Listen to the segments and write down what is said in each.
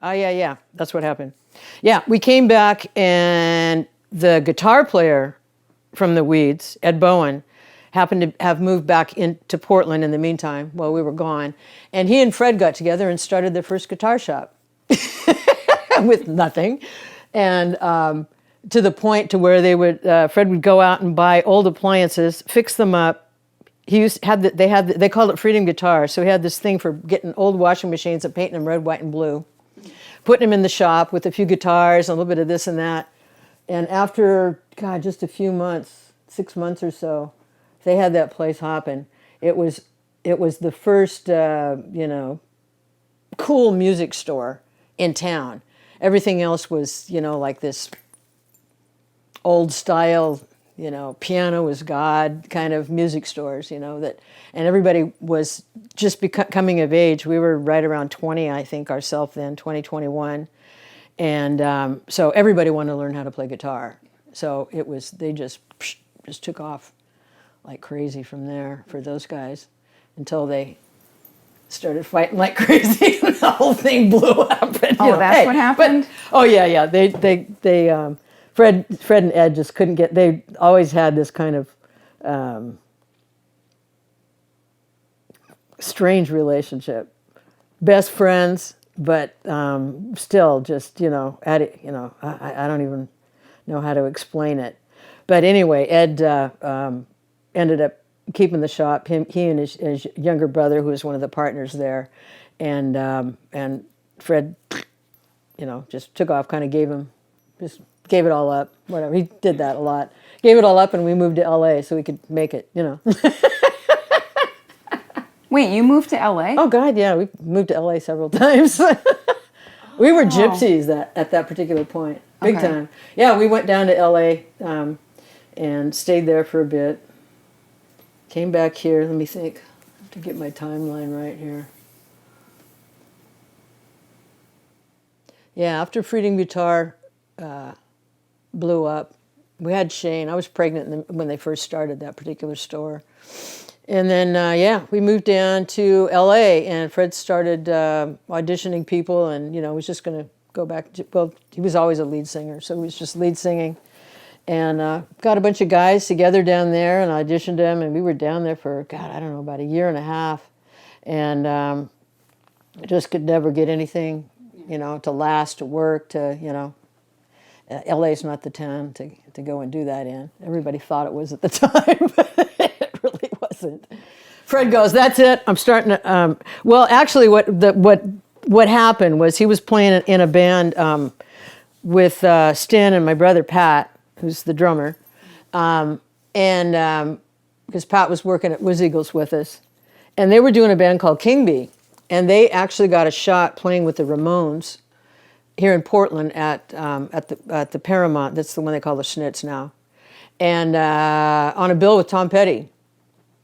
Yeah. That's what happened. Yeah, we came back, and the guitar player from the Weeds, Ed Bowen, happened to have moved back into Portland in the meantime while we were gone. And he and Fred got together and started their first guitar shop with nothing. And to the point to where Fred would go out and buy old appliances, fix them up. They called it Freedom Guitar. So he had this thing for getting old washing machines and painting them red, white, and blue, putting them in the shop with a few guitars, and a little bit of this and that. And after, just a few months, 6 months or so, they had that place hopping. It was the first, cool music store in town. Everything else was, like this old style, piano is God kind of music stores, and everybody was just coming of age. We were right around 20, I think, ourselves then, 2021. And so everybody wanted to learn how to play guitar. So they just took off like crazy from there for those guys until they started fighting like crazy and the whole thing blew up. And, that's what happened? Yeah. They Fred and Ed just couldn't they always had this kind of strange relationship. Best friends, but still just, I don't even know how to explain it. But anyway, Ed ended up keeping the shop. He and his younger brother, who was one of the partners there, and Fred, just took off, kind of gave it all up. Whatever, he did that a lot. Gave it all up, and we moved to LA so we could make it. Wait, you moved to LA? Oh God, yeah, we moved to LA several times. We were gypsies at that particular point, big time. Yeah, we went down to LA and stayed there for a bit. Came back here. Let me think. I have to get my timeline right here. Yeah, after Freedom Guitar blew up, we had Shane. I was pregnant when they first started that particular store. And then, we moved down to L.A., and Fred started auditioning people, and, was just going to go back. He was always a lead singer, so he was just lead singing. And got a bunch of guys together down there and auditioned them, and we were down there for, about a year and a half. And just could never get anything, to last, to work, to, LA's not the town to go and do that in. Everybody thought it was at the time, but it really wasn't. Fred goes, that's it, I'm starting to, actually what happened was he was playing in a band with Stan and my brother Pat, who's the drummer, and because Pat was working at Wiz Eagles with us, and they were doing a band called King Bee, and they actually got a shot playing with the Ramones here in Portland at the Paramount. That's the one they call the Schnitz now, and on a bill with Tom Petty,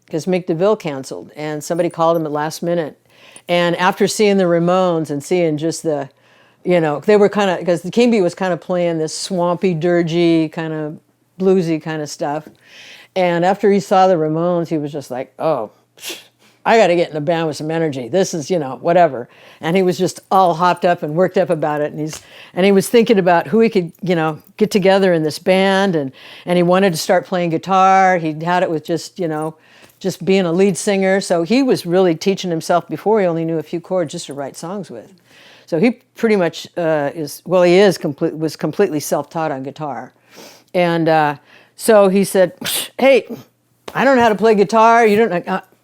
because Mick DeVille canceled, and somebody called him at last minute, and after seeing the Ramones and seeing just the they were kind of, because the King Bee was kind of playing this swampy, dirgy, kind of bluesy kind of stuff. And after he saw the Ramones, he was just like, oh, I got to get in the band with some energy. This is, whatever. And he was just all hopped up and worked up about it. And he was thinking about who he could, get together in this band. And he wanted to start playing guitar. He had it with just being a lead singer. So he was really teaching himself before he only knew a few chords just to write songs with. So he pretty much was completely self-taught on guitar. And so he said, hey, I don't know how to play guitar.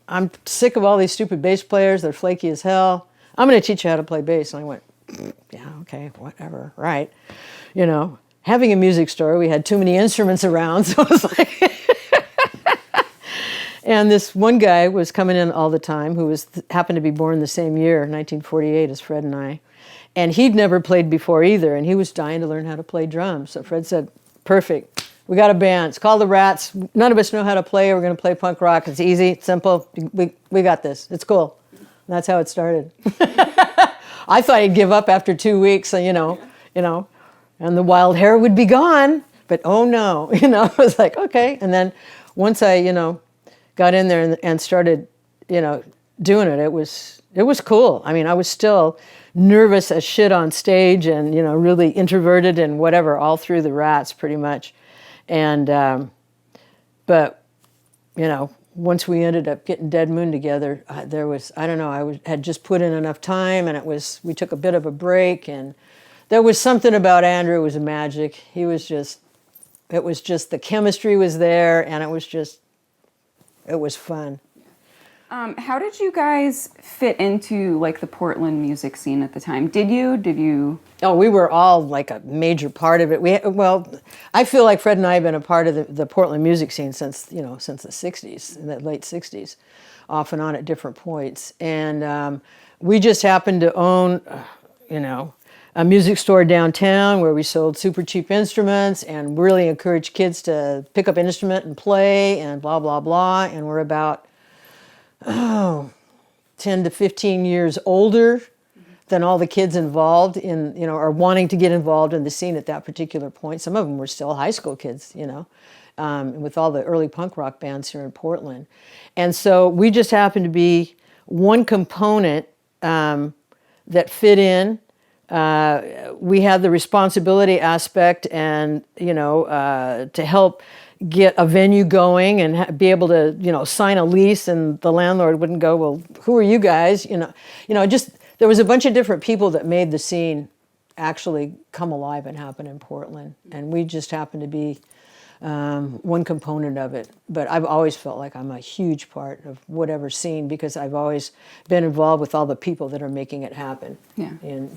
I'm sick of all these stupid bass players. They're flaky as hell. I'm going to teach you how to play bass. And I went, yeah, okay, whatever, right. Having a music store, we had too many instruments around. So it was like, and this one guy was coming in all the time who happened to be born the same year, 1948, as Fred and I. And he'd never played before either, and he was dying to learn how to play drums. So Fred said, perfect, we got a band. It's called the Rats. None of us know how to play. We're going to play punk rock. It's easy, it's simple. We got this. It's cool. And that's how it started. I thought he'd give up after 2 weeks, and the wild hair would be gone. But oh no, I was like, okay. And then once I, got in there and started, doing it. It was cool. I mean, I was still nervous as shit on stage, and really introverted and whatever, all through the Rats pretty much. And but once we ended up getting Dead Moon together, there was, I don't know, had just put in enough time, and we took a bit of a break, and there was something about Andrew. It was magic. It was just the chemistry was there, and it was fun. How did you guys fit into like the Portland music scene at the time? Did you? Oh, we were all like a major part of it. I feel like Fred and I have been a part of the Portland music scene since the 60s, in the late 60s, off and on at different points. And we just happened to own, a music store downtown where we sold super cheap instruments and really encouraged kids to pick up an instrument and play and blah, blah, blah. And we're about 10 to 15 years older than all the kids involved in, or wanting to get involved in the scene at that particular point. Some of them were still high school kids, with all the early punk rock bands here in Portland. And so we just happened to be one component that fit in. We had the responsibility aspect and, to help get a venue going and be able to, sign a lease, and the landlord wouldn't go, well, who are you guys? There was a bunch of different people that made the scene actually come alive and happen in Portland. And we just happened to be one component of it. But I've always felt like I'm a huge part of whatever scene, because I've always been involved with all the people that are making it happen. Yeah. And